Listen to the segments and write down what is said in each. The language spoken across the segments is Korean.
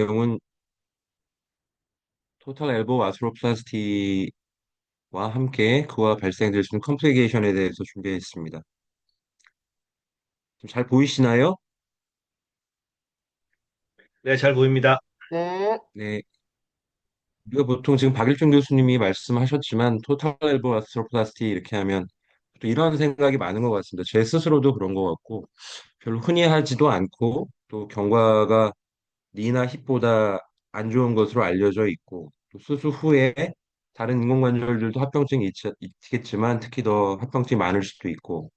내용은 토탈 엘보 아스로플라스티와 함께 그와 발생될 수 있는 컴플리케이션에 대해서 준비했습니다. 좀 잘 보이시나요? 네, 잘 보입니다. 네. 우리가 보통 지금 박일준 교수님이 말씀하셨지만 토탈 엘보 아스로플라스티 이렇게 하면 또 이런 생각이 많은 것 같습니다. 제 스스로도 그런 것 같고 별로 흔히 하지도 않고 또 경과가 니나 힙보다 안 좋은 것으로 알려져 있고 또 수술 후에 다른 인공관절들도 합병증이 있겠지만 특히 더 합병증이 많을 수도 있고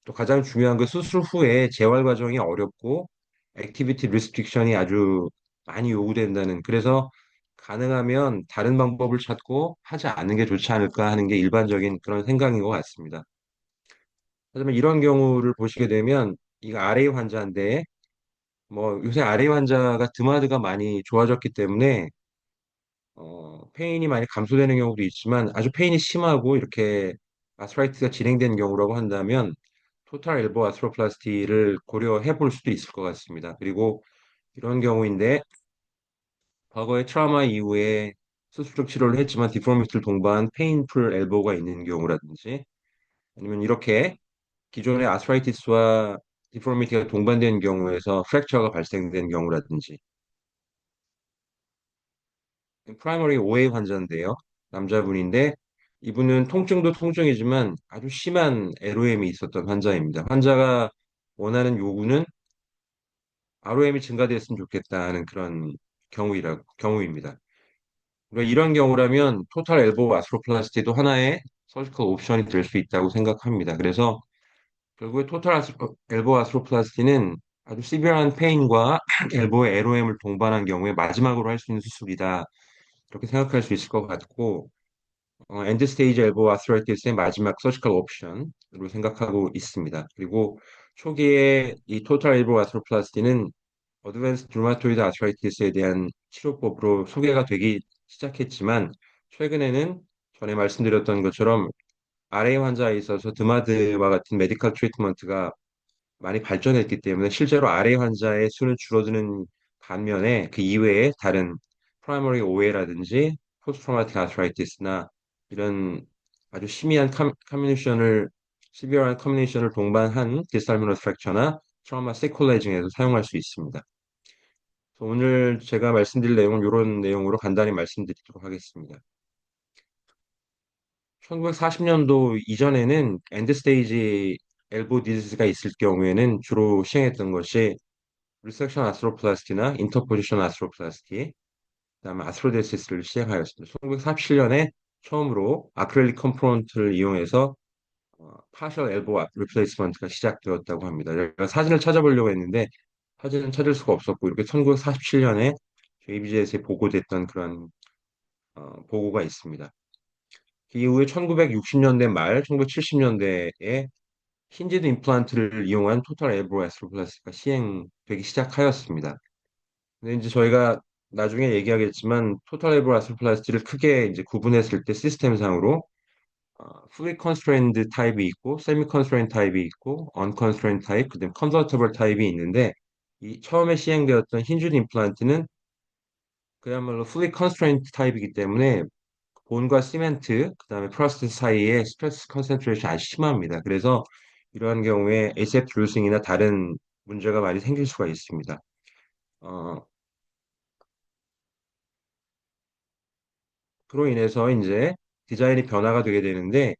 또 가장 중요한 그 수술 후에 재활 과정이 어렵고 액티비티 리스트릭션이 아주 많이 요구된다는 그래서 가능하면 다른 방법을 찾고 하지 않는 게 좋지 않을까 하는 게 일반적인 그런 생각인 것 같습니다. 하지만 이런 경우를 보시게 되면 이거 RA 환자인데 뭐 요새 RA 환자가 드마드가 많이 좋아졌기 때문에 페인이 많이 감소되는 경우도 있지만 아주 페인이 심하고 이렇게 아스라이트가 진행된 경우라고 한다면 토탈 엘보 아스로플라스티를 고려해 볼 수도 있을 것 같습니다. 그리고 이런 경우인데 과거에 트라우마 이후에 수술적 치료를 했지만 디포미티를 동반한 페인풀 엘보가 있는 경우라든지 아니면 이렇게 기존의 아스라이티스와 디포미티가 동반된 경우에서 프랙처가 발생된 경우라든지 프라이머리 OA 환자인데요. 남자분인데 이분은 통증도 통증이지만 아주 심한 LOM이 있었던 환자입니다. 환자가 원하는 요구는 ROM이 증가됐으면 좋겠다는 그런 경우입니다. 그러니까 이런 경우라면 토탈 엘보 아스로플라스티도 하나의 서지컬 옵션이 될 수 있다고 생각합니다. 그래서 결국에 엘보 아스로플라스티는 아주 시비어한 페인과 엘보의 LOM을 동반한 경우에 마지막으로 할 수 있는 수술이다. 이렇게 생각할 수 있을 것 같고 엔드 스테이지 엘보 아스라이티스의 마지막 서지컬 옵션으로 생각하고 있습니다. 그리고 초기에 이 토탈 엘보 아스로플라스티는 어드밴스 류마토이드 아스라이티스에 대한 치료법으로 소개가 되기 시작했지만 최근에는 전에 말씀드렸던 것처럼 RA 환자에 있어서 드마드와 같은 메디컬 트리트먼트가 많이 발전했기 때문에 실제로 RA 환자의 수는 줄어드는 반면에 그 이외에 다른 프라이머리 OA라든지 포스트 트라우마틱 아스라이티스나 이런 아주 심의한 시비어한 커뮤니션을 동반한 디스탈미너스 프랙처나 트라우마 세콜레징에도 사용할 수 있습니다. 그래서 오늘 제가 말씀드릴 내용은 이런 내용으로 간단히 말씀드리도록 하겠습니다. 1940년도 이전에는 엔드스테이지 엘보 디지즈가 있을 경우에는 주로 시행했던 것이 리섹션 아스로플라스티나 인터포지션 아스로플라스티, 그다음에 아스로데시스를 시행하였습니다. 1947년에 처음으로 아크릴릭 컴포넌트를 이용해서 파셜 엘보 리플레이스먼트가 시작되었다고 합니다. 제가 사진을 찾아보려고 했는데 사진은 찾을 수가 없었고 이렇게 1947년에 JBJ에서 보고됐던 그런 보고가 있습니다. 그 이후에 1960년대 말, 1970년대에 힌지드 임플란트를 이용한 토탈 엘보 아스로플라스티가 시행되기 시작하였습니다. 근데 이제 저희가 나중에 얘기하겠지만 토탈 엘보 아스로플라스티를 크게 이제 구분했을 때 시스템상으로 fully constrained 타입이 있고 semi constrained 타입이 있고 unconstrained 타입, 그다음 convertible 타입이 있는데 이 처음에 시행되었던 힌지드 임플란트는 그야말로 fully constrained 타입이기 때문에 본과 시멘트, 그다음에 프로스트 사이에 스트레스 컨센트레이션이 아주 심합니다. 그래서 이러한 경우에 ASAP 루싱이나 다른 문제가 많이 생길 수가 있습니다. 어, 그로 인해서 이제 디자인이 변화가 되게 되는데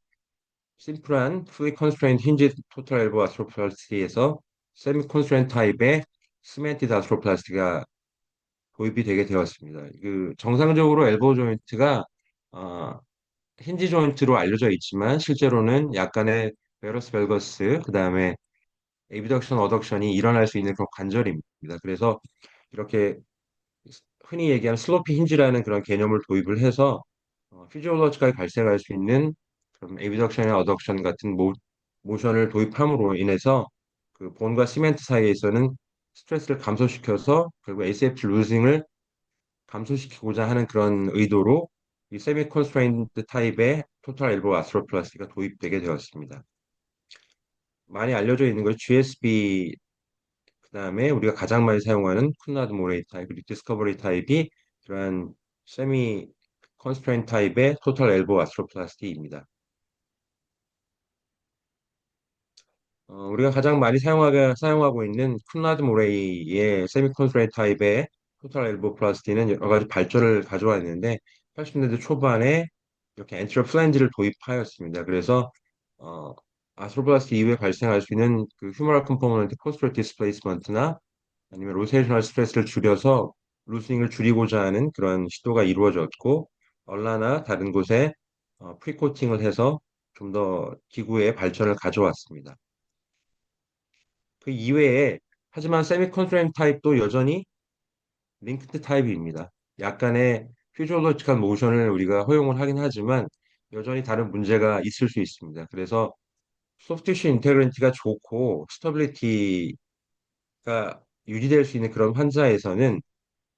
심플한 fully constrained hinge total elbow arthroplasty에서 semi constrained 타입의 cemented arthroplasty가 도입이 되게 되었습니다. 그 정상적으로 엘보 조인트가 어, 힌지 조인트로 알려져 있지만 실제로는 약간의 베러스 밸거스 그다음에 에비덕션 어덕션이 일어날 수 있는 그런 관절입니다. 그래서 이렇게 흔히 얘기하는 슬로피 힌지라는 그런 개념을 도입을 해서 피지올로지까지 발생할 수 있는 그런 에비덕션이나 어덕션 같은 모션을 도입함으로 인해서 그 본과 시멘트 사이에서는 스트레스를 감소시켜서 결국 ACFT 루징을 감소시키고자 하는 그런 의도로 이 세미 컨스트레인드 타입의 토탈 엘보 아스트로플라스티가 도입되게 되었습니다. 많이 알려져 있는 것이 GSB 그다음에 우리가 가장 많이 사용하는 쿤나드 모레이 타입, 그리고 디스커버리 타입이 그러한 세미 컨스트레인 타입의 토탈 엘보 아스트로플라스티입니다. 우리가 가장 많이 사용하고 있는 쿤나드 모레이의 세미 컨스트레인 타입의 토탈 엘보 플라스티는 여러 가지 발전을 가져왔는데 80년대 초반에 이렇게 엔트럴 플랜지를 도입하였습니다. 그래서 어, 아스트로플라스티 이후에 발생할 수 있는 그 휴머럴 컴포넌트 포스트럴 디스플레이스먼트나 아니면 로테이셔널 스트레스를 줄여서 루스닝을 줄이고자 하는 그런 시도가 이루어졌고 얼라나 다른 곳에 프리코팅을 해서 좀 더 기구의 발전을 가져왔습니다. 그 이외에 하지만 세미 컨스트레인트 타입도 여전히 링크드 타입입니다. 약간의 피지올로지컬 모션을 우리가 허용을 하긴 하지만 여전히 다른 문제가 있을 수 있습니다. 그래서 소프트 티슈 인테그리티가 좋고 스터빌리티가 유지될 수 있는 그런 환자에서는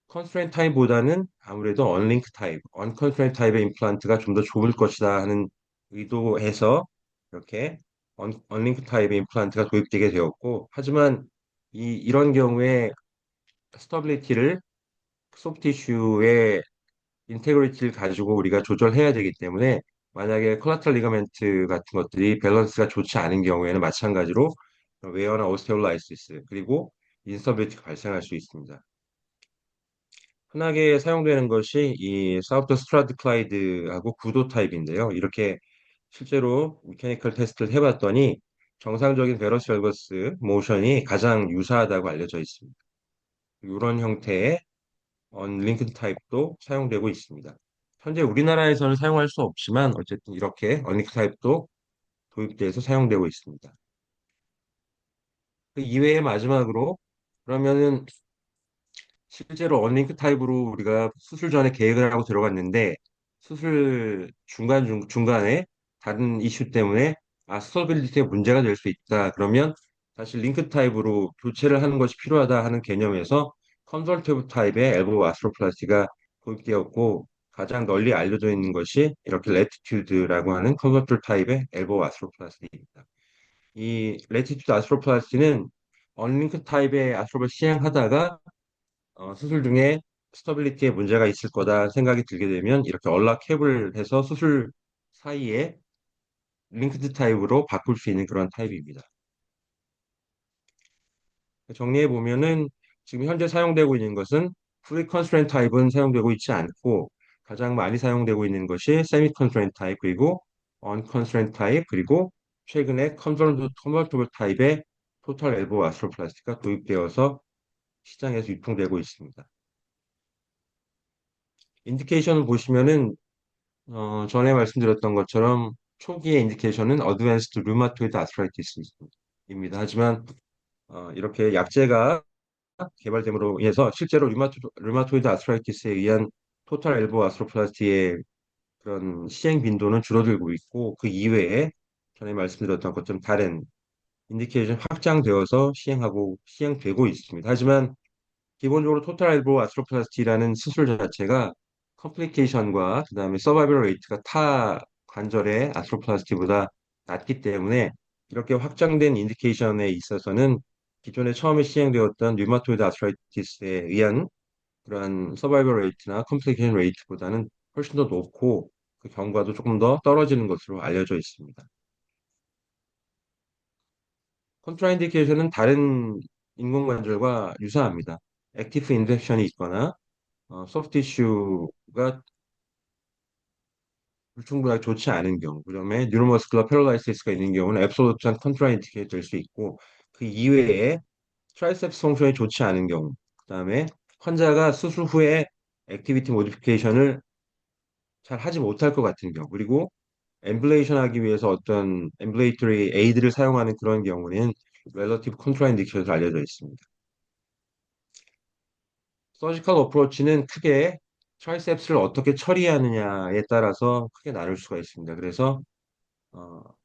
컨스트레인트 타입보다는 아무래도 언링크 타입, 언컨스트레인트 타입의 임플란트가 좀 더 좋을 것이다 하는 의도에서 이렇게 언링크 타입의 임플란트가 도입되게 되었고 하지만 이런 경우에 스터빌리티를 소프티슈의 인테그리티를 가지고 우리가 조절해야 되기 때문에 만약에 콜라테럴 리가멘트 같은 것들이 밸런스가 좋지 않은 경우에는 마찬가지로 웨어나 오스테올라이시스 그리고 인스터빌리티가 발생할 수 있습니다. 흔하게 사용되는 것이 이 사우트 스트라드클라이드하고 구도 타입인데요. 이렇게 실제로 메케니컬 테스트를 해봤더니 정상적인 베러스 밸거스 모션이 가장 유사하다고 알려져 있습니다. 이런 형태의 언링크드 타입도 사용되고 있습니다. 현재 우리나라에서는 사용할 수 없지만 어쨌든 이렇게 언링크 타입도 도입돼서 사용되고 있습니다. 그 이외에 마지막으로 그러면은 실제로 언링크 타입으로 우리가 수술 전에 계획을 하고 들어갔는데 수술 중간에 다른 이슈 때문에 스터빌리티에 문제가 될 수 있다. 그러면 사실 링크 타입으로 교체를 하는 것이 필요하다 하는 개념에서 컨설티브 타입의 엘보 아스트로플라스티가 도입되었고 가장 널리 알려져 있는 것이 이렇게 레티튜드라고 하는 컨설티브 타입의 엘보 아스트로플라스티입니다. 이 레티튜드 아스트로플라스티는 언링크 타입의 아스트로를 시행하다가 수술 중에 스터빌리티에 문제가 있을 거다 생각이 들게 되면 이렇게 언락캡을 해서 수술 사이에 링크드 타입으로 바꿀 수 있는 그런 타입입니다. 정리해 보면은 지금 현재 사용되고 있는 것은 프리 컨스트레인트 타입은 사용되고 있지 않고 가장 많이 사용되고 있는 것이 세미 컨스트레인트 타입 그리고 언 컨스트레인트 타입 그리고 최근에 컨버터블 타입의 토탈 엘보 아스트로플라스티가 도입되어서 시장에서 유통되고 있습니다. 인디케이션을 보시면은 전에 말씀드렸던 것처럼 초기의 인디케이션은 어드밴스드 류마토이드 아스트라이티스입니다. 하지만 이렇게 약제가 개발됨으로 인해서 실제로 류마토이드 아스트라이티스에 의한 토탈 엘보 아스트로플라스티의 그런 시행 빈도는 줄어들고 있고 그 이외에 전에 말씀드렸던 것처럼 다른 인디케이션 확장되어서 시행되고 있습니다. 하지만 기본적으로 토탈 엘보 아스트로플라스티라는 수술 자체가 컴플리케이션과 그다음에 서바이벌 레이트가 타 관절의 아스트로플라스티보다 낮기 때문에 이렇게 확장된 인디케이션에 있어서는 기존에 처음에 시행되었던 류마토이드 아스트라이티스에 의한 그러한 서바이벌 레이트나 컴플리케이션 레이트보다는 훨씬 더 높고 그 경과도 조금 더 떨어지는 것으로 알려져 있습니다. 컨트라인디케이션은 다른 인공관절과 유사합니다. 액티브 인펙션이 있거나 소프트 티슈가 충분하게 좋지 않은 경우, 그다음에 뉴로머스쿨러 패럴라이시스가 있는 경우는 앱솔루트한 컨트라인디케이트 될 수 있고 그 이외에 트라이셉스 성션이 좋지 않은 경우, 그다음에 환자가 수술 후에 액티비티 모디피케이션을 잘 하지 못할 것 같은 경우, 그리고 엠블레이션 하기 위해서 어떤 엠블레이터리 에이드를 사용하는 그런 경우는 relevant 컨트라인디케이션으로 알려져 있습니다. 서지컬 어프로치는 크게 트라이셉스를 어떻게 처리하느냐에 따라서 크게 나눌 수가 있습니다. 그래서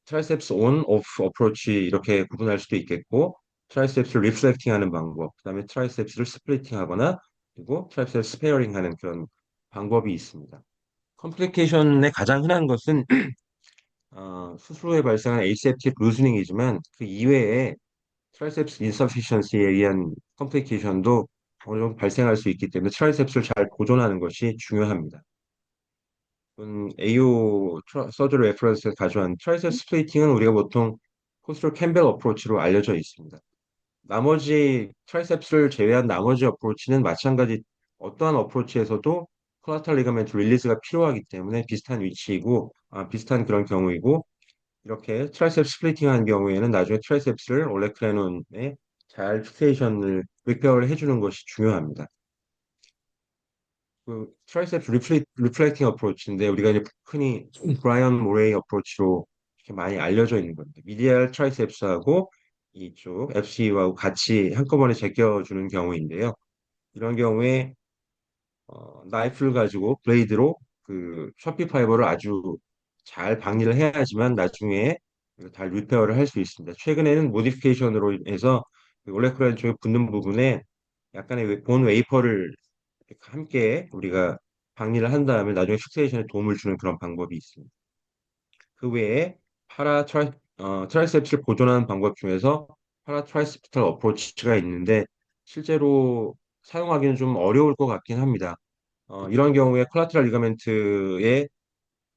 트라이셉스 온, 오프 어프로치 이렇게 구분할 수도 있겠고 트라이셉스를 리플렉팅 하는 방법, 그다음에 트라이셉스를 스플리팅 하거나 그리고 트라이셉스 스페어링 하는 그런 방법이 있습니다. 컴플리케이션의 가장 흔한 것은 수술 후에 발생하는 에이셉틱 루즈닝이지만 그 이외에 트라이셉스 인서피션시에 의한 컴플리케이션도 어느 정도 발생할 수 있기 때문에 트라이셉스를 잘 보존하는 것이 중요합니다. AO 서저리 레퍼런스에서 가져온 트라이셉 스플리팅은 우리가 보통 포스터 캠벨 어프로치로 알려져 있습니다. 나머지 트라이셉스를 제외한 나머지 어프로치는 마찬가지 어떠한 어프로치에서도 콜라테럴 리가멘트 릴리즈가 필요하기 때문에 비슷한 위치이고 비슷한 그런 경우이고 이렇게 트라이셉 스플리팅한 경우에는 나중에 트라이셉스를 올레크레논에 잘 픽세이션을 리페어를 해주는 것이 중요합니다. 그 트라이셉스 리플렉팅 어프로치인데 우리가 이제 흔히 브라이언 모레이 어프로치로 이렇게 많이 알려져 있는 겁니다. 미디얼 트라이셉스하고 이쪽 FC하고 같이 한꺼번에 제껴주는 경우인데요. 이런 경우에 나이프를 가지고 블레이드로 그 쇼피 파이버를 아주 잘 박리를 해야지만 나중에 다 리페어를 할 수 있습니다. 최근에는 모디피케이션으로 인해서 그 올레크레인 쪽에 붙는 부분에 약간의 본 웨이퍼를 함께 우리가 박리를 한 다음에 나중에 픽세이션에 도움을 주는 그런 방법이 있습니다. 그 외에 트라이셉스를 보존하는 방법 중에서 파라 트라이셉탈 어프로치가 있는데 실제로 사용하기는 좀 어려울 것 같긴 합니다. 이런 경우에 콜라테럴 리가멘트의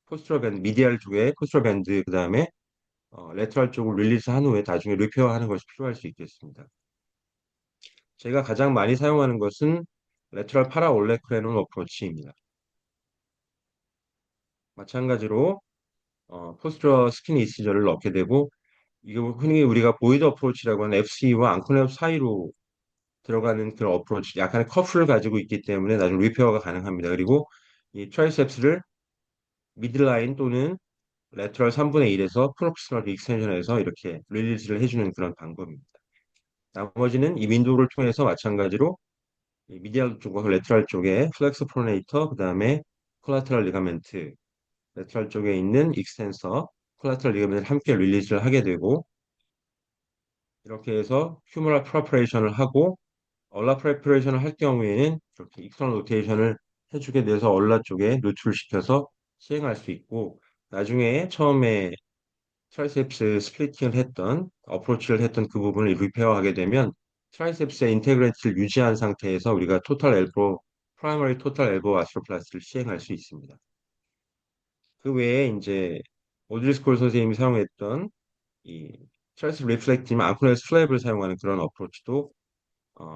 포스처럴 밴드, 미디알 쪽에 포스처럴 밴드, 그 다음에 레터럴 쪽을 릴리스 한 후에 나중에 리페어하는 것이 필요할 수 있겠습니다. 제가 가장 많이 사용하는 것은 레터럴 파라 올레크레논 어프로치입니다. 마찬가지로 포스처럴 스킨 이시저를 넣게 되고 이거 흔히 우리가 보이드 어프로치라고 하는 FC와 앙코랩 사이로 들어가는 그런 어프로치, 약간의 커프를 가지고 있기 때문에 나중에 리페어가 가능합니다. 그리고 이 트라이셉스를 미들라인 또는 레터럴 3분의 1에서 프록시멀 익스텐션에서 이렇게 릴리즈를 해주는 그런 방법입니다. 나머지는 이 윈도우를 통해서 마찬가지로 이 미디얼 쪽과 레터럴 쪽에 플렉스 프로네이터, 그 다음에 콜라테럴 리가멘트, 레터럴 쪽에 있는 익스텐서, 콜라테럴 리가멘트를 함께 릴리즈를 하게 되고 이렇게 해서 휴머럴 프레퍼레이션을 하고 얼라 프레퍼레이션을 할 경우에는 이렇게 익스터널 로테이션을 해주게 돼서 얼라 쪽에 노출을 시켜서 시행할 수 있고 나중에 처음에 트라이셉스 스플리팅을 했던 어프로치를 했던 그 부분을 리페어하게 되면 트라이셉스의 인테그리티를 유지한 상태에서 우리가 토탈 엘보 프라이머리 토탈 엘보 아스트로플라스를 시행할 수 있습니다. 그 외에 이제 오드리스콜 선생님이 사용했던 이 트라이셉 리플렉티브 아쿠레스 플랩을 사용하는 그런 어프로치도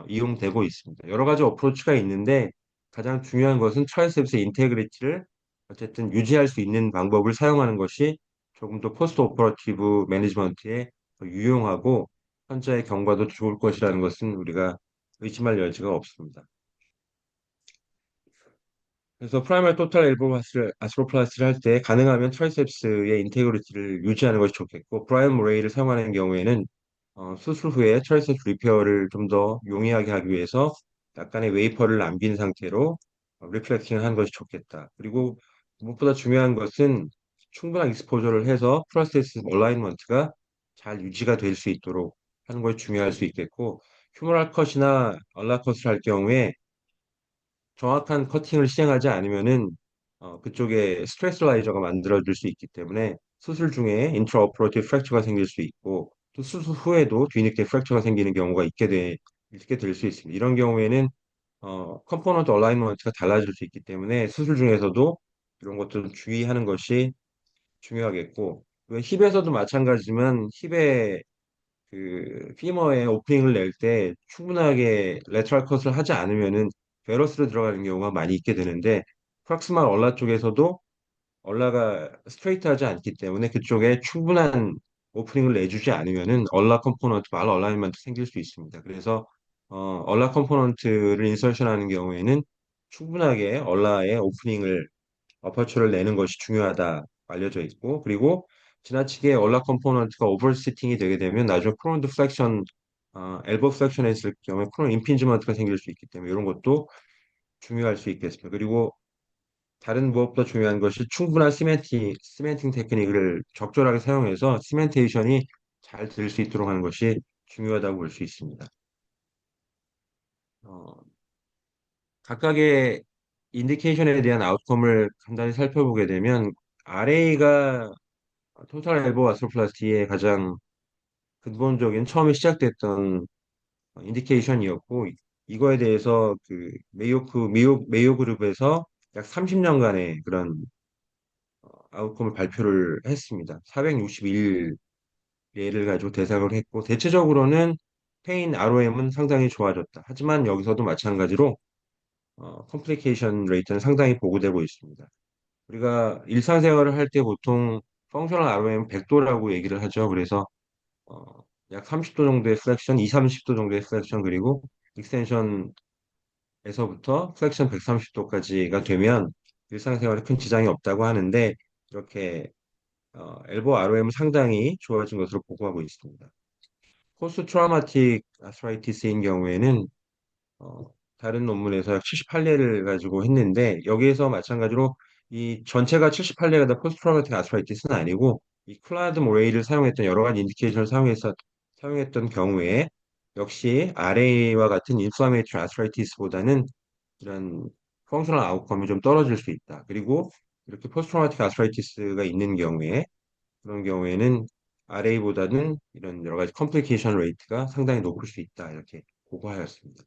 이용되고 있습니다. 여러 가지 어프로치가 있는데 가장 중요한 것은 트라이셉스의 인테그리티를 어쨌든 유지할 수 있는 방법을 사용하는 것이 조금 더 포스트 오퍼러티브 매니지먼트에 더 유용하고 환자의 경과도 좋을 것이라는 것은 우리가 의심할 여지가 없습니다. 그래서 프라이머리 토탈 엘보 아스로플라스를 할 때 가능하면 트라이셉스의 인테그리티를 유지하는 것이 좋겠고 브라이언 모레이를 사용하는 경우에는 수술 후에 트라이셉스 리페어를 좀 더 용이하게 하기 위해서 약간의 웨이퍼를 남긴 상태로 리플렉팅을 하는 것이 좋겠다. 그리고 무엇보다 중요한 것은 충분한 익스포저를 해서 프로세스 얼라이먼트가 잘 유지가 될 수 있도록 하는 것이 중요할 수 있겠고 휴머럴 컷이나 얼라컷을 할 경우에 정확한 커팅을 시행하지 않으면은 그쪽에 스트레스 라이저가 만들어질 수 있기 때문에 수술 중에 인트라오퍼러티브 프랙처가 생길 수 있고 또 수술 후에도 뒤늦게 프랙처가 생기는 경우가 있게 될 수 있습니다. 이런 경우에는 컴포넌트 얼라이먼트가 달라질 수 있기 때문에 수술 중에서도 이런 것들을 주의하는 것이 중요하겠고 왜 힙에서도 마찬가지지만 힙의 그 피머의 오프닝을 낼 때 충분하게 레터럴 컷을 하지 않으면은 베러스로 들어가는 경우가 많이 있게 되는데 프락스말 얼라 쪽에서도 얼라가 스트레이트하지 않기 때문에 그쪽에 충분한 오프닝을 내주지 않으면은 얼라 컴포넌트 말 얼라이먼트 생길 수 있습니다. 그래서 얼라 컴포넌트를 인설션하는 경우에는 충분하게 얼라의 오프닝을 어퍼처를 내는 것이 중요하다 알려져 있고 그리고 지나치게 얼락 컴포넌트가 오버시팅이 되게 되면 나중에 프론트 플렉션 엘보 플렉션 했을 경우에 프론 임핀지먼트가 생길 수 있기 때문에 이런 것도 중요할 수 있겠습니다. 그리고 다른 무엇보다 중요한 것이 충분한 시멘팅 테크닉을 적절하게 사용해서 시멘테이션이 잘 될 수 있도록 하는 것이 중요하다고 볼 수 있습니다. 어, 각각의 인디케이션에 대한 아웃컴을 간단히 살펴보게 되면 RA가 토탈 엘보 아스로플라스티의 가장 근본적인 처음에 시작됐던 인디케이션이었고 이거에 대해서 그 메이오 그룹에서 약 30년간의 그런 아웃컴을 발표를 했습니다. 461 예를 가지고 대상을 했고 대체적으로는 페인 ROM은 상당히 좋아졌다. 하지만 여기서도 마찬가지로 컴플리케이션 레이트는 상당히 보고되고 있습니다. 우리가 일상생활을 할 때 보통 펑셔널 ROM 100도라고 얘기를 하죠. 그래서 어, 약 30도 정도의 플렉션, 2, 30도 정도의 플렉션 그리고 익스텐션에서부터 플렉션 130도까지가 되면 일상생활에 큰 지장이 없다고 하는데 이렇게 엘보 ROM은 상당히 좋아진 것으로 보고하고 있습니다. 포스트 트라우마틱 아스라이티스인 경우에는 어, 다른 논문에서 약 78例를 가지고 했는데 여기에서 마찬가지로 이 전체가 78例가 다 포스트 트라우마틱 아스라이티스는 아니고 이 클라우드 모레이를 사용했던 여러 가지 인디케이션을 사용했던 경우에 역시 RA와 같은 인플라메이터리 아스라이티스보다는 이런 펑셔널 아웃컴이 좀 떨어질 수 있다. 그리고 이렇게 포스트 트라우마틱 아스라이티스가 있는 경우에 그런 경우에는 RA보다는 이런 여러 가지 컴플리케이션 레이트가 상당히 높을 수 있다. 이렇게 보고하였습니다.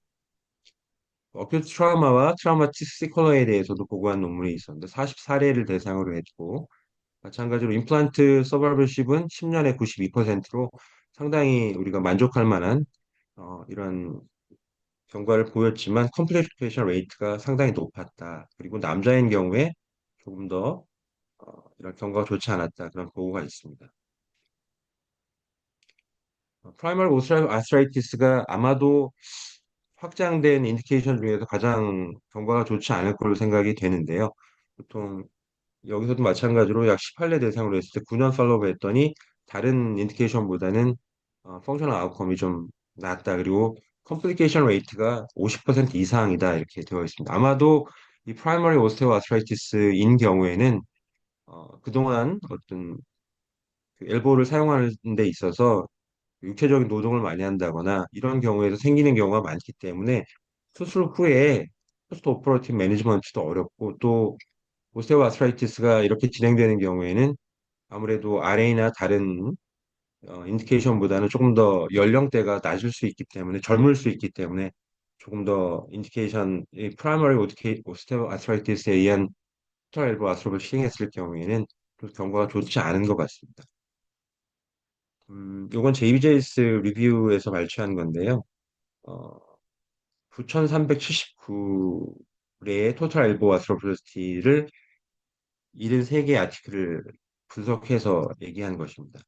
어큐트 트라우마와 트라우마틱 시퀄러에 대해서도 보고한 논문이 있었는데 44例를 대상으로 했고 마찬가지로 임플란트 서바이벌십은 10년에 92%로 상당히 우리가 만족할 만한 이런 경과를 보였지만 컴플리케이션 레이트가 상당히 높았다. 그리고 남자인 경우에 조금 더 이런 경과가 좋지 않았다. 그런 보고가 있습니다. 프라이머리 오스트랄 아스트라이티스가 아마도 확장된 인디케이션 중에서 가장 경과가 좋지 않을 걸로 생각이 되는데요. 보통 여기서도 마찬가지로 약 18례 대상으로 했을 때 9년 팔로우 했더니 다른 인디케이션보다는 펑셔널 아웃컴이 좀 낮다. 그리고 컴플리케이션 레이트가 50% 이상이다. 이렇게 되어 있습니다. 아마도 이 프라이머리 오스테오 아스트라이티스인 경우에는 그동안 어떤 그 엘보를 사용하는 데 있어서 육체적인 노동을 많이 한다거나 이런 경우에도 생기는 경우가 많기 때문에 수술 후에 포스트 오퍼러티브 매니지먼트도 어렵고 또 오스테오아스트라이티스가 이렇게 진행되는 경우에는 아무래도 RA나 다른 인디케이션보다는 조금 더 연령대가 낮을 수 있기 때문에 젊을 수 있기 때문에 조금 더 인디케이션 이 프라이머리 오스테오아스트라이티스에 의한 토탈 엘보 아스트로를 시행했을 경우에는 좀 경과가 좋지 않은 것 같습니다. 요건 JBJS 리뷰에서 발췌한 건데요. 어, 9,379례의 토탈 엘보 아스트로플라스티를 73개의 아티클을 분석해서 얘기한 것입니다.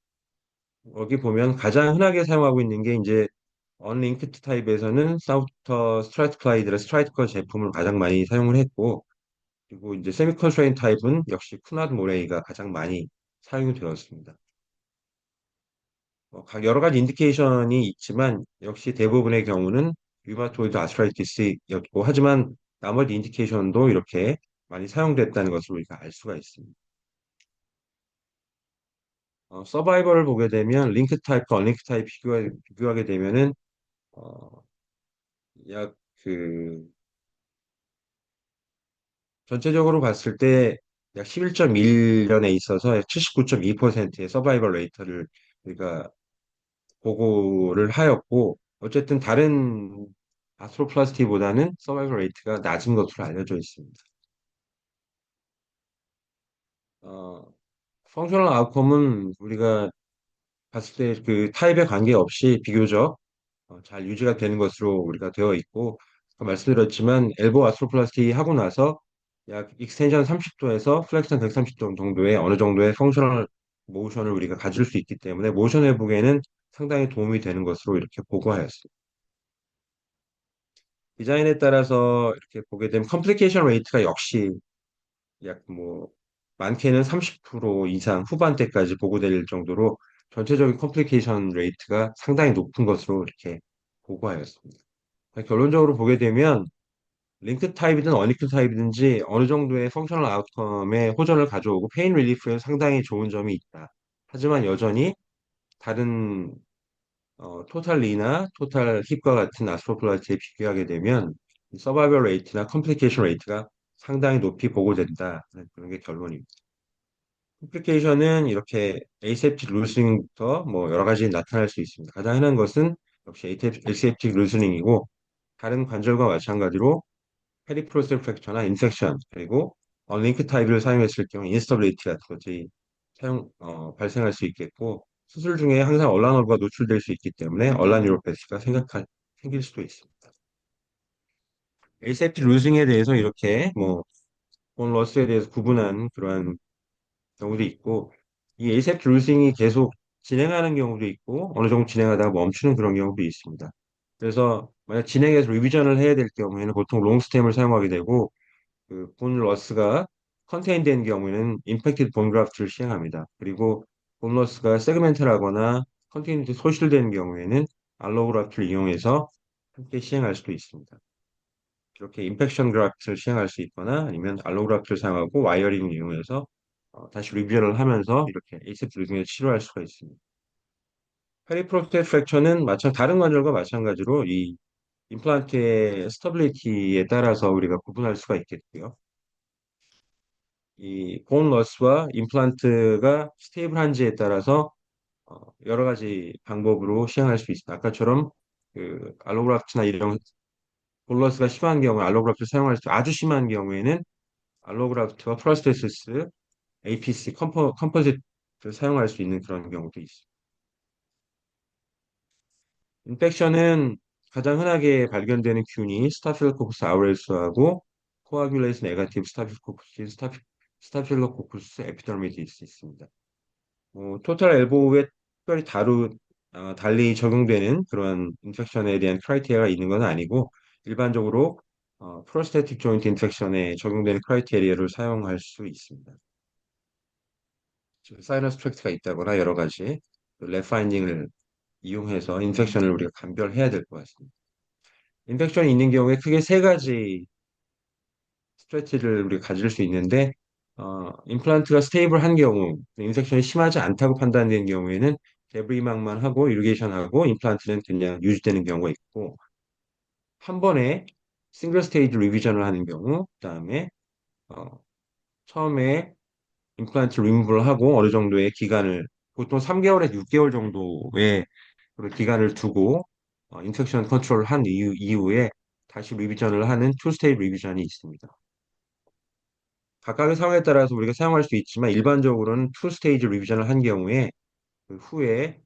여기 보면 가장 흔하게 사용하고 있는 게 이제 언링크드 타입에서는 사우터 스트라이트클라이드라 스트라이트커 제품을 가장 많이 사용을 했고 그리고 이제 세미 컨스트레인 타입은 역시 쿠나드 모레이가 가장 많이 사용이 되었습니다. 여러 가지 인디케이션이 있지만 역시 대부분의 경우는 류마토이드 아스트라이티스였고 하지만 나머지 인디케이션도 이렇게 많이 사용됐다는 것을 우리가 알 수가 있습니다. 서바이벌을 보게 되면 링크 타입과 언링크 타입 비교하게 되면은 어, 약 그 전체적으로 봤을 때 약 11.1년에 있어서 79.2%의 서바이벌 레이트를 우리가 보고를 하였고 어쨌든 다른 아스트로플라스티보다는 서바이벌 레이트가 낮은 것으로 알려져 있습니다. 어, 펑셔널 아웃컴은 우리가 봤을 때 그 타입에 관계없이 비교적 잘 유지가 되는 것으로 우리가 되어 있고 아까 말씀드렸지만 엘보 아스트로플라스티 하고 나서 약 익스텐션 30도에서 플렉션 130도 정도의 어느 정도의 펑셔널 모션을 우리가 가질 수 있기 때문에 모션 회복에는 상당히 도움이 되는 것으로 이렇게 보고하였습니다. 디자인에 따라서 이렇게 보게 되면 컴플리케이션 레이트가 역시 약 뭐 많게는 30% 이상 후반대까지 보고될 정도로 전체적인 컴플리케이션 레이트가 상당히 높은 것으로 이렇게 보고하였습니다. 결론적으로 보게 되면 링크 타입이든 어니크 타입이든지 어느 정도의 펑셔널 아웃컴에 호전을 가져오고 페인 릴리프에 상당히 좋은 점이 있다. 하지만 여전히 다른 토탈 리나 토탈 힙과 같은 아스트로플라티에 비교하게 되면 서바이벌 레이트나 컴플리케이션 레이트가 상당히 높이 보고된다. 그런 게 결론입니다. 컴플리케이션은 이렇게 에이셉틱 루스닝부터 뭐 여러 가지 나타날 수 있습니다. 가장 흔한 것은 역시 에이셉틱 루스닝이고 다른 관절과 마찬가지로 페리프로셀 프랙처나 인섹션 그리고 링크 타입을 사용했을 경우 인스터빌리티 같은 것들이 발생할 수 있겠고 수술 중에 항상 얼라너브가 노출될 수 있기 때문에 얼라 뉴로패시가 생길 수도 있습니다. 에이셉틱 루징에 대해서 이렇게 본 러스에 대해서 구분한 그러한 경우도 있고 이 에이셉틱 루징이 계속 진행하는 경우도 있고 어느 정도 진행하다가 멈추는 그런 경우도 있습니다. 그래서 만약 진행해서 리비전을 해야 될 경우에는 보통 롱스템을 사용하게 되고 본 러스가 컨테인된 경우에는 임팩티드 본 그라프트를 시행합니다. 그리고 본 러스가 세그멘트하거나 컨테인트 소실된 경우에는 알로그라프트를 이용해서 함께 시행할 수도 있습니다. 이렇게 임팩션 그래프트를 시행할 수 있거나 아니면 알로그래프트를 사용하고 와이어링을 이용해서 다시 리뷰를 하면서 이렇게 에이셉트 루팅을 치료할 수가 있습니다. 페리프로스테 프랙처는 다른 관절과 마찬가지로 이 임플란트의 스터빌리티에 따라서 우리가 구분할 수가 있겠고요. 이 본 러스와 임플란트가 스테이블한지에 따라서 여러 가지 방법으로 시행할 수 있습니다. 아까처럼 알로그래프트나 이런 볼러스가 심한 경우 알로그래프트를 사용할 수 아주 심한 경우에는 알로그라프트와 프로스테시스, APC, 컴포지트를 사용할 수 있는 그런 경우도 있습니다. 인펙션은 가장 흔하게 발견되는 균이 스타필로코쿠스 아우레우스하고 코아뷸레이스 네가티브 스타필로코쿠스 에피더미디스 있습니다. 토탈 엘보우에 특별히 달리 적용되는 그런 인펙션에 대한 크라이테리아가 있는 건 아니고 일반적으로 프로스테틱 조인트 인펙션에 적용되는 크라이테리아를 사용할 수 있습니다. 사이너스 트랙트가 있다거나 여러 가지 랩 파인딩을 이용해서 인펙션을 우리가 감별해야 될 것 같습니다. 인펙션이 있는 경우에 크게 세 가지 스트레치를 우리가 가질 수 있는데 임플란트가 스테이블한 경우, 인펙션이 심하지 않다고 판단된 경우에는 데브리막만 하고 이리게이션하고 임플란트는 그냥 유지되는 경우가 있고 한 번에 싱글 스테이지 리비전을 하는 경우, 그다음에 어, 처음에 임플란트 리무브를 하고 어느 정도의 기간을 보통 3개월에서 6개월 정도의 그런 기간을 두고 인펙션 컨트롤을 한 이후에 다시 리비전을 하는 투 스테이지 리비전이 있습니다. 각각의 상황에 따라서 우리가 사용할 수 있지만 일반적으로는 투 스테이지 리비전을 한 경우에 그 후에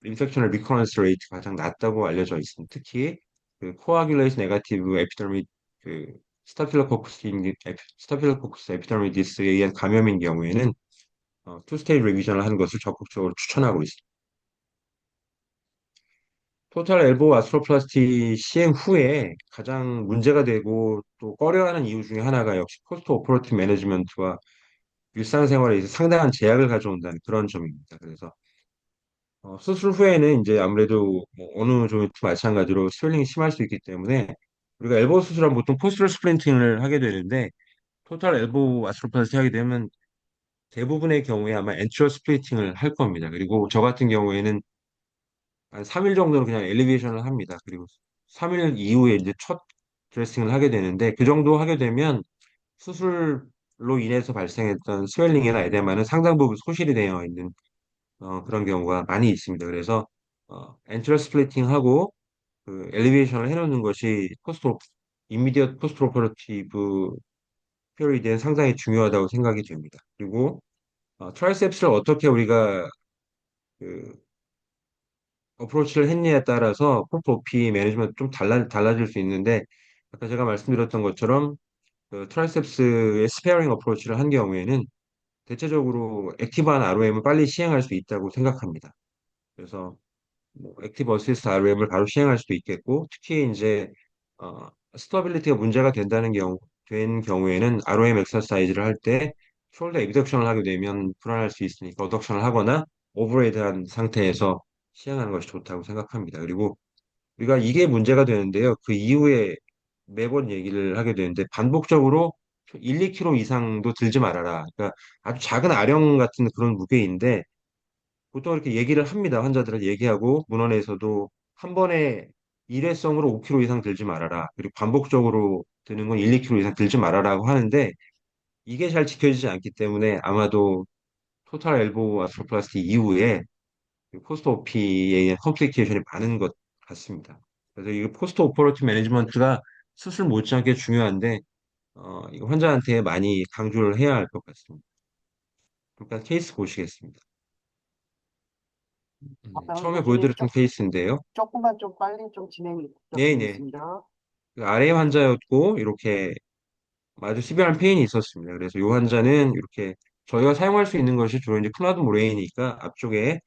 인펙션의 리커런스 레이트가 가장 낮다고 알려져 있습니다. 특히 코아뷸레이션 네가티브 에피더미 그 스타필로코쿠스 에피더미디스에 의한 감염인 경우에는 투 스테이지 리비전을 하는 것을 적극적으로 추천하고 있습니다. 토탈 엘보 아스트로플라스티 시행 후에 가장 문제가 되고 또 꺼려하는 이유 중에 하나가 역시 포스트 오퍼레이티브 매니지먼트와 일상생활에 이제 상당한 제약을 가져온다는 그런 점입니다. 그래서 수술 후에는 이제 아무래도 뭐 어느 조인트 마찬가지로 스웰링이 심할 수 있기 때문에 우리가 엘보 수술하면 보통 포스처럴 스플린팅을 하게 되는데 토탈 엘보 아스트로플라스티 하게 되면 대부분의 경우에 아마 엔트럴 스플리팅을 할 겁니다. 그리고 저 같은 경우에는 한 3일 정도는 그냥 엘리베이션을 합니다. 그리고 3일 이후에 이제 첫 드레싱을 하게 되는데 그 정도 하게 되면 수술로 인해서 발생했던 스웰링이나 에데마는 상당 부분 소실이 되어 있는 그런 경우가 많이 있습니다. 그래서 엔트럴 스플리팅하고 엘리베이션을 해놓는 것이 이미디엇 포스트 오퍼러티브 피리드엔 상당히 중요하다고 생각이 됩니다. 그리고 트라이셉스를 어떻게 우리가 그 어프로치를 했냐에 따라서 포프오피 매니지먼트 좀 달라질 수 있는데 아까 제가 말씀드렸던 것처럼 트라이셉스의 스페어링 어프로치를 한 경우에는 대체적으로 액티브한 ROM을 빨리 시행할 수 있다고 생각합니다. 그래서 뭐 액티브 어시스트 ROM을 바로 시행할 수도 있겠고 특히 이제 스터빌리티가 문제가 된 경우에는 ROM 엑서사이즈를 할 때 숄더 에비덕션을 하게 되면 불안할 수 있으니까 어덕션을 하거나 오버레이드한 상태에서 시행하는 것이 좋다고 생각합니다. 그리고 우리가 이게 문제가 되는데요. 그 이후에 매번 얘기를 하게 되는데 반복적으로 1, 2kg 이상도 들지 말아라. 그러니까 아주 작은 아령 같은 그런 무게인데 보통 이렇게 얘기를 합니다. 환자들한테 얘기하고 문헌에서도 한 번에 일회성으로 5kg 이상 들지 말아라. 그리고 반복적으로 드는 건 1, 2kg 이상 들지 말아라고 하는데 이게 잘 지켜지지 않기 때문에 아마도 토탈 엘보 아스트로플라스티 이후에 포스트 오피의 컴플리케이션이 많은 것 같습니다. 그래서 이 포스트 오퍼레이티브 매니지먼트가 수술 못지않게 중요한데 이거 환자한테 많이 강조를 해야 할 것 같습니다. 잠깐 케이스 보시겠습니다. 처음에 교수님, 보여드렸던 케이스인데요. 조금만 좀 빨리 좀 진행 네네. 부탁드리겠습니다. 그 RA 환자였고 이렇게 아주 시비한 페인이 있었습니다. 그래서 이 환자는 이렇게 저희가 사용할 수 있는 것이 주로 이제 클라우드 모레이니까 앞쪽에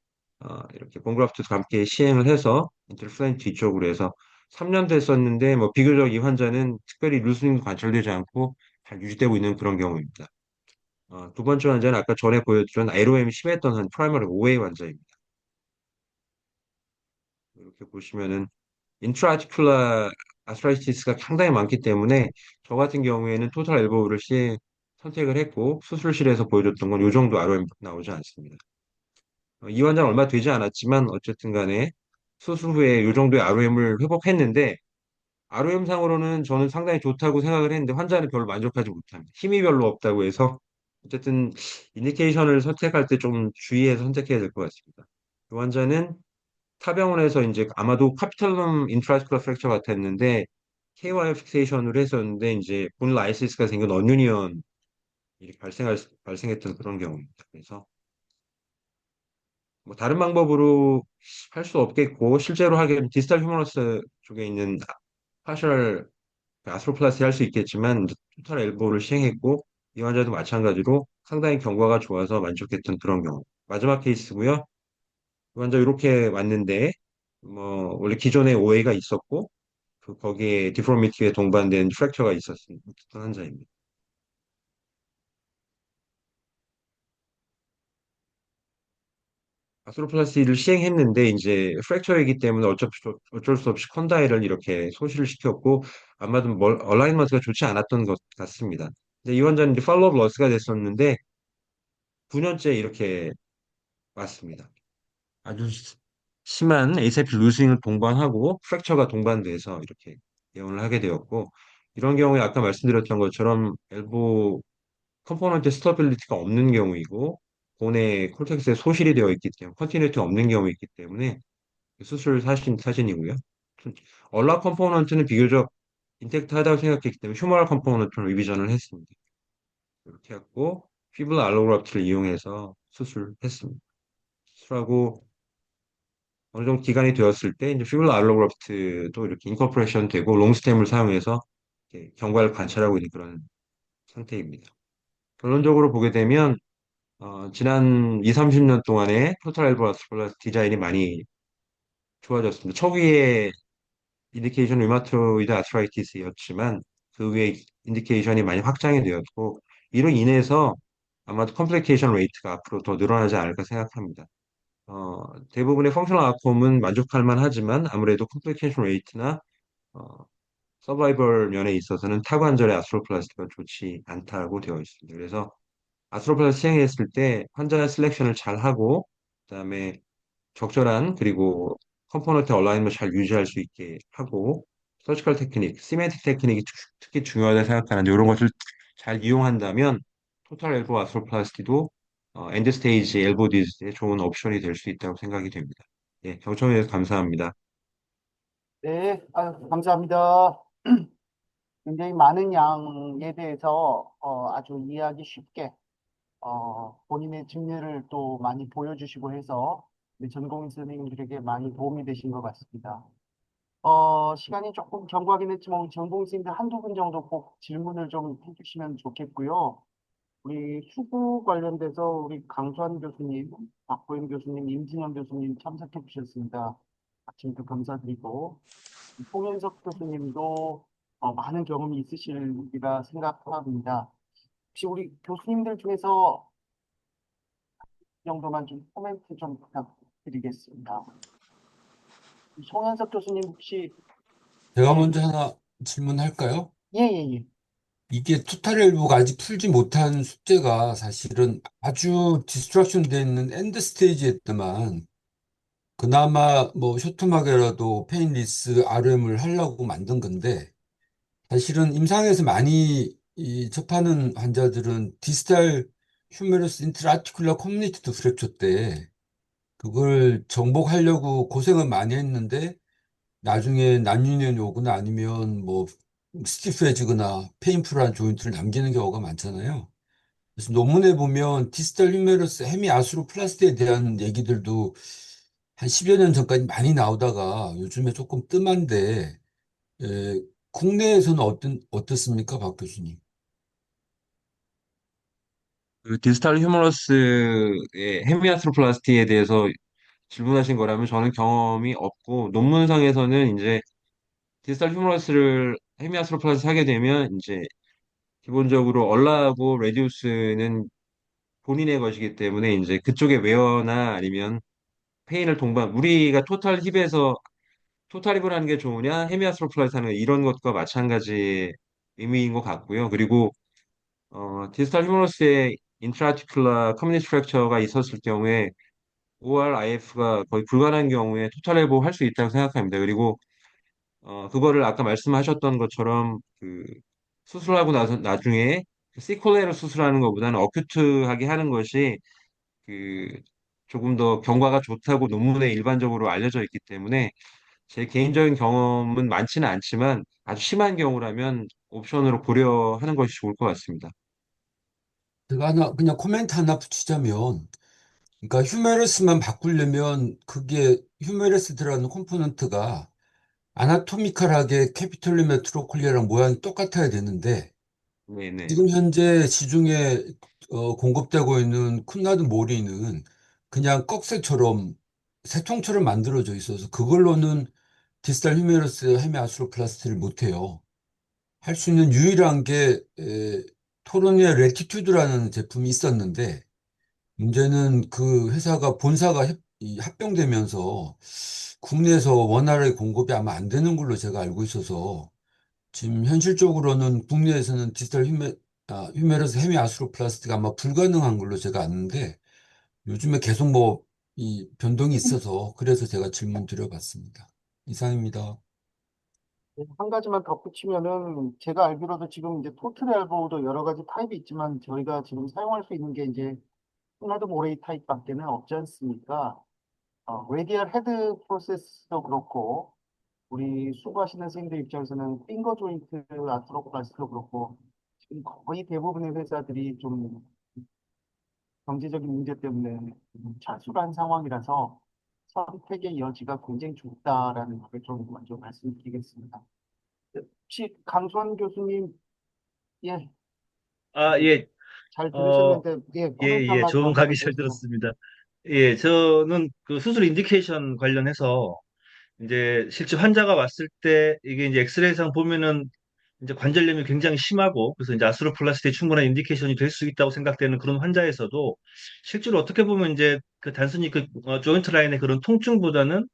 이렇게 본그라프트도 함께 시행을 해서 인터플랜트 뒤쪽으로 해서 3년 됐었는데 뭐 비교적 이 환자는 특별히 루스닝도 관찰되지 않고 잘 유지되고 있는 그런 경우입니다. 두 번째 환자는 아까 전에 보여드린 LOM이 심했던 한 프라이머리 OA 환자입니다. 이렇게 보시면은 인트라아티큘라 아스트라이티스가 상당히 많기 때문에 저 같은 경우에는 토탈 엘보우를 선택을 했고 수술실에서 보여줬던 건 이 정도 ROM 나오지 않습니다. 이 환자는 얼마 되지 않았지만 어쨌든 간에 수술 후에 이 정도의 ROM을 회복했는데 ROM 상으로는 저는 상당히 좋다고 생각을 했는데 환자는 별로 만족하지 못합니다. 힘이 별로 없다고 해서 어쨌든 인디케이션을 선택할 때 좀 주의해서 선택해야 될 것 같습니다. 이 환자는 타병원에서 이제 아마도 카피탈럼 인트라스쿨러 프랙처 같았는데 KY 픽세이션으로 했었는데 이제 본인 아이시스가 생긴 언유니언 이렇게 발생했던 그런 경우입니다. 그래서 뭐 다른 방법으로 할 수 없겠고 실제로 하게 되면 디스탈 휴머러스 쪽에 있는 파셜 아스트로플라스티 할 수 있겠지만 이제 토탈 엘보를 시행했고 이 환자도 마찬가지로 상당히 경과가 좋아서 만족했던 그런 경우. 마지막 케이스고요. 이 환자 이렇게 왔는데 뭐 원래 기존에 OA가 있었고 거기에 디포미티에 동반된 프랙처가 있었던 환자입니다. 아스트로플라스티를 시행했는데 이제 프랙처이기 때문에 어쩔 수 없이 컨다이를 이렇게 소실을 시켰고 아마도 얼라이먼트가 좋지 않았던 것 같습니다. 근데 이 환자는 이제 팔로업 러스가 됐었는데 9년째 이렇게 왔습니다. 아주 심한 에이세필 루싱을 동반하고 프랙처가 동반돼서 이렇게 예언을 하게 되었고 이런 경우에 아까 말씀드렸던 것처럼 엘보 컴포넌트 스터빌리티가 없는 경우이고 본의 콜텍스에 소실이 되어 있기 때문에 컨티뉴티가 없는 경우가 있기 때문에 수술 사진이고요. 얼라 컴포넌트는 비교적 인텍트하다고 생각했기 때문에 휴머럴 컴포넌트를 리비전을 했습니다. 이렇게 했고 피블 알로그раф트를 이용해서 수술했습니다. 수술하고 어느 정도 기간이 되었을 때 이제 피블 알로그раф트도 이렇게 인커퍼레이션 되고 롱스템을 사용해서 이렇게 경과를 관찰하고 있는 그런 상태입니다. 결론적으로 보게 되면 지난 2, 30년 동안에 토탈 엘보라스 플러스 디자인이 많이 좋아졌습니다. 초기에 인디케이션 류마토이드 아스트라이티스였지만 그 후에 인디케이션이 많이 확장이 되었고 이로 인해서 아마도 컴플리케이션 레이트가 앞으로 더 늘어나지 않을까 생각합니다. 대부분의 펑셔널 아웃컴은 만족할 만하지만 아무래도 컴플리케이션 레이트나 어, 서바이벌 면에 있어서는 타관절의 아스트로플라스티가 좋지 않다고 되어 있습니다. 그래서 아스트로플라스티 시행했을 때 환자 셀렉션을 잘 하고 그다음에 적절한 그리고 컴포넌트 얼라인먼트 잘 유지할 수 있게 하고 서지컬 테크닉, 시메틱 테크닉이 특히 중요하다고 생각하는데 이런 것을 잘 이용한다면 토탈 엘보 아스트로플라스티도 엔드 스테이지 엘보 디즈에 좋은 옵션이 될 수 있다고 생각이 됩니다. 예, 경청해 주셔서 감사합니다. 네, 감사합니다. 굉장히 많은 양에 대해서 아주 이해하기 쉽게 본인의 증례를 또 많이 보여주시고 해서 우리 전공의 선생님들에게 많이 도움이 되신 것 같습니다. 시간이 조금 경과하긴 했지만 우리 전공의 선생님들 한두 분 정도 꼭 질문을 좀 해주시면 좋겠고요. 우리 수구 관련돼서 우리 강수환 교수님, 박보임 교수님, 임진영 교수님 참석해 주셨습니다. 아침부터 감사드리고 홍현석 교수님도 많은 경험이 있으실리라 생각합니다. 혹시 우리 교수님들 중에서 이 정도만 좀 코멘트 좀 부탁드리겠습니다. 송현석 교수님 혹시 제가 예, 먼저 하나 질문할까요? 예, 예, 예. 이게 토탈 앨보가 아직 풀지 못한 숙제가 사실은 아주 디스트럭션 돼 있는 엔드 스테이지였더만 그나마 뭐 쇼트막이라도 페인리스 RM을 하려고 만든 건데 사실은 임상에서 많이 접하는 환자들은 디스탈 휴메러스 인트라아티큘러 커뮤니티드 프랙처 때 그걸 정복하려고 고생을 많이 했는데 나중에 난유년이 오거나 아니면 뭐 스티프해지거나 페인풀한 조인트를 남기는 경우가 많잖아요. 그래서 논문에 보면 디스탈 휴메러스 헤미 아스로플라스트에 대한 얘기들도 한 10여 년 전까지 많이 나오다가 요즘에 조금 뜸한데 에, 국내에서는 어떻습니까, 박 교수님? 그 디지털 휴머러스의 헤미아스로플라스티에 대해서 질문하신 거라면 저는 경험이 없고 논문상에서는 이제 디지털 휴머러스를 헤미아스로플라스티 하게 되면 이제 기본적으로 얼라하고 레디우스는 본인의 것이기 때문에 이제 그쪽의 웨어나 아니면 페인을 동반 우리가 토탈 힙에서 토탈 힙을 하는 게 좋으냐 헤미아스로플라스티 하는 게 이런 것과 마찬가지 의미인 것 같고요. 그리고 디지털 휴머러스의 인트라티큘라 커뮤니티 프랙처가 있었을 경우에 ORIF가 거의 불가능한 경우에 토탈 회복 할수 있다고 생각합니다. 그리고 그거를 아까 말씀하셨던 것처럼 그 수술하고 나서 나중에 그 시콜레로 수술하는 것보다는 어큐트하게 하는 것이 그 조금 더 경과가 좋다고 논문에 일반적으로 알려져 있기 때문에 제 개인적인 경험은 많지는 않지만 아주 심한 경우라면 옵션으로 고려하는 것이 좋을 것 같습니다. 제가 하나, 그냥 코멘트 하나 붙이자면, 그러니까 휴메러스만 바꾸려면 그게 휴메러스 들어가는 컴포넌트가 아나토미컬하게 캐피톨리 메트로콜리아랑 모양이 똑같아야 되는데, 네네. 지금 현재 시중에 공급되고 있는 쿤나드 모리는 그냥 꺽쇠처럼 새통처럼 만들어져 있어서 그걸로는 디스탈 휴메러스 헤미아스로플라스티를 못해요. 할 수 있는 유일한 게 토로니아 레티튜드라는 제품이 있었는데 문제는 그 회사가 본사가 이 합병되면서 국내에서 원활하게 공급이 아마 안 되는 걸로 제가 알고 있어서 지금 현실적으로는 국내에서는 휴메러스 헤미아스로플라스티가 아마 불가능한 걸로 제가 아는데 요즘에 계속 뭐 이 변동이 있어서 그래서 제가 질문 드려봤습니다. 이상입니다. 네, 한 가지만 덧붙이면은 제가 알기로도 지금 이제 토트리 엘보우도 여러 가지 타입이 있지만 저희가 지금 사용할 수 있는 게 이제 하나드 모레이 타입밖에는 없지 않습니까? 레디얼 헤드 프로세스도 그렇고 우리 수고하시는 선생님들 입장에서는 핑거 조인트 아트로플라스트도 그렇고 지금 거의 대부분의 회사들이 좀 경제적인 문제 때문에 차출한 상황이라서 선택의 여지가 굉장히 좁다라는 걸 좀 먼저 말씀드리겠습니다. 혹시 강수환 교수님, 예, 아, 예, 잘 어, 들으셨는데, 예, 예, 코멘트 예, 한마디만 좋은 강의 잘 부탁드리겠습니다. 들었습니다. 예, 저는 그 수술 인디케이션 관련해서 이제 실제 환자가 왔을 때 이게 이제 엑스레이상 보면은 이제 관절염이 굉장히 심하고 그래서 이제 아스로플라스티에 충분한 인디케이션이 될 수 있다고 생각되는 그런 환자에서도 실제로 어떻게 보면 이제 그 단순히 그 조인트 라인의 그런 통증보다는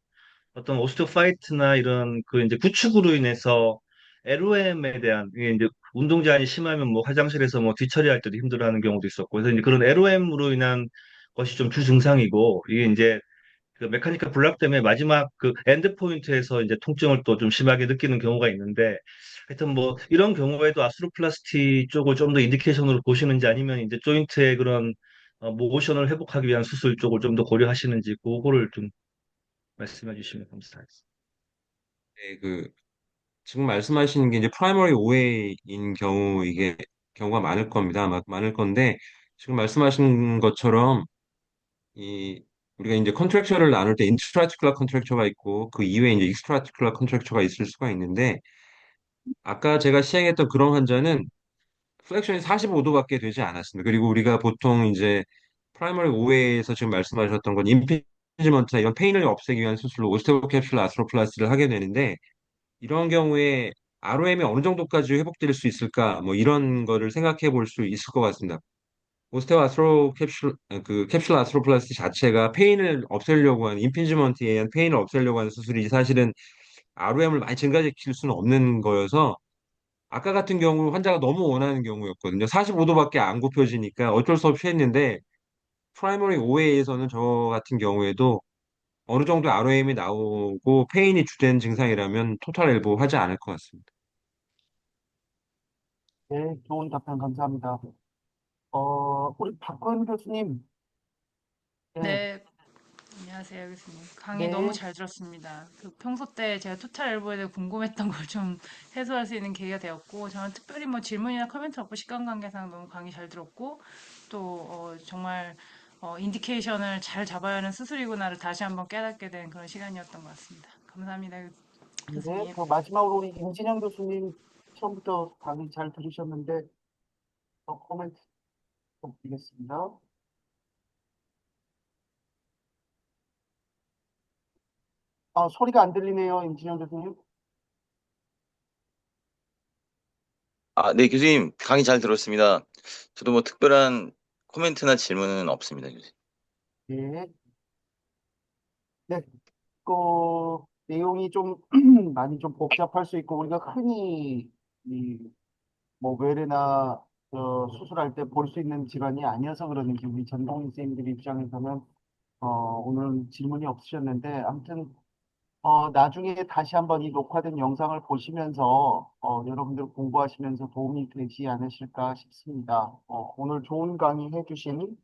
어떤 오스테오파이트나 이런 그 이제 구축으로 인해서 LOM에 대한 이게 이제 운동 제한이 심하면 뭐 화장실에서 뭐 뒤처리할 때도 힘들어하는 경우도 있었고 그래서 이제 그런 LOM으로 인한 것이 좀 주 증상이고 이게 이제 그 메카니컬 블락 때문에 마지막 그 엔드 포인트에서 이제 통증을 또 좀 심하게 느끼는 경우가 있는데 하여튼 뭐 이런 경우에도 아스로플라스티 쪽을 좀 더 인디케이션으로 보시는지 아니면 이제 조인트의 그런 모션을 회복하기 위한 수술 쪽을 좀 더 고려하시는지 그거를 좀 말씀해 주시면 감사하겠습니다. 네, 지금 말씀하시는 게 이제 프라이머리 오해인 경우 이게 경우가 많을 겁니다. 많을 건데 지금 말씀하신 것처럼 이 우리가 이제 컨트랙처를 나눌 때 인트라티큘러 컨트랙처가 있고 그 이외에 이제 익스트라티큘러 컨트랙처가 있을 수가 있는데 아까 제가 시행했던 그런 환자는 플렉션이 45도밖에 되지 않았습니다. 그리고 우리가 보통 이제 프라이머리 오해에서 지금 말씀하셨던 건 임피지먼트나 이런 페인을 없애기 위한 수술로 오스테오캡슐 아스로플라스를 하게 되는데 이런 경우에 ROM이 어느 정도까지 회복될 수 있을까? 뭐 이런 거를 생각해 볼 수 있을 것 같습니다. 오스테오 아스로 캡슐 아스로플라스티 자체가 페인을 없애려고 하는 임피지먼트에 의한 페인을 없애려고 하는 수술이 사실은 ROM을 많이 증가시킬 수는 없는 거여서 아까 같은 경우 환자가 너무 원하는 경우였거든요. 45도밖에 안 굽혀지니까 어쩔 수 없이 했는데 프라이머리 오해에서는 저 같은 경우에도 어느 정도 ROM이 나오고 페인이 주된 증상이라면 토탈 엘보 하지 않을 것 같습니다. 네, 좋은 답변 감사합니다. 우리 박건 교수님, 네, 네, 안녕하세요, 교수님. 강의 너무 네, 잘 들었습니다. 평소 때 제가 토탈 엘보에 대해 궁금했던 걸 좀 해소할 수 있는 계기가 되었고, 저는 특별히 뭐 질문이나 코멘트 없고 시간 관계상 너무 강의 잘 들었고, 또 정말 인디케이션을 잘 잡아야 하는 수술이구나를 다시 한번 깨닫게 된 그런 시간이었던 것 같습니다. 감사합니다, 네. 교수님. 그 마지막으로 우리 임진영 교수님 처음부터 강의 잘 들으셨는데 코멘트 좀 드리겠습니다. 소리가 안 들리네요, 임진영 교수님. 네, 교수님, 강의 잘 들었습니다. 저도 뭐 특별한 코멘트나 질문은 없습니다, 교수님. 네, 네. 그 내용이 좀 많이 좀 복잡할 수 있고 우리가 흔히 뭐 외래나 수술할 때 볼 수 있는 질환이 아니어서 그러는지 우리 전공의 선생님들 입장에서는 오늘 질문이 없으셨는데 아무튼 나중에 다시 한번 이 녹화된 영상을 보시면서 여러분들 공부하시면서 도움이 되지 않으실까 싶습니다. 오늘 좋은 강의 해주신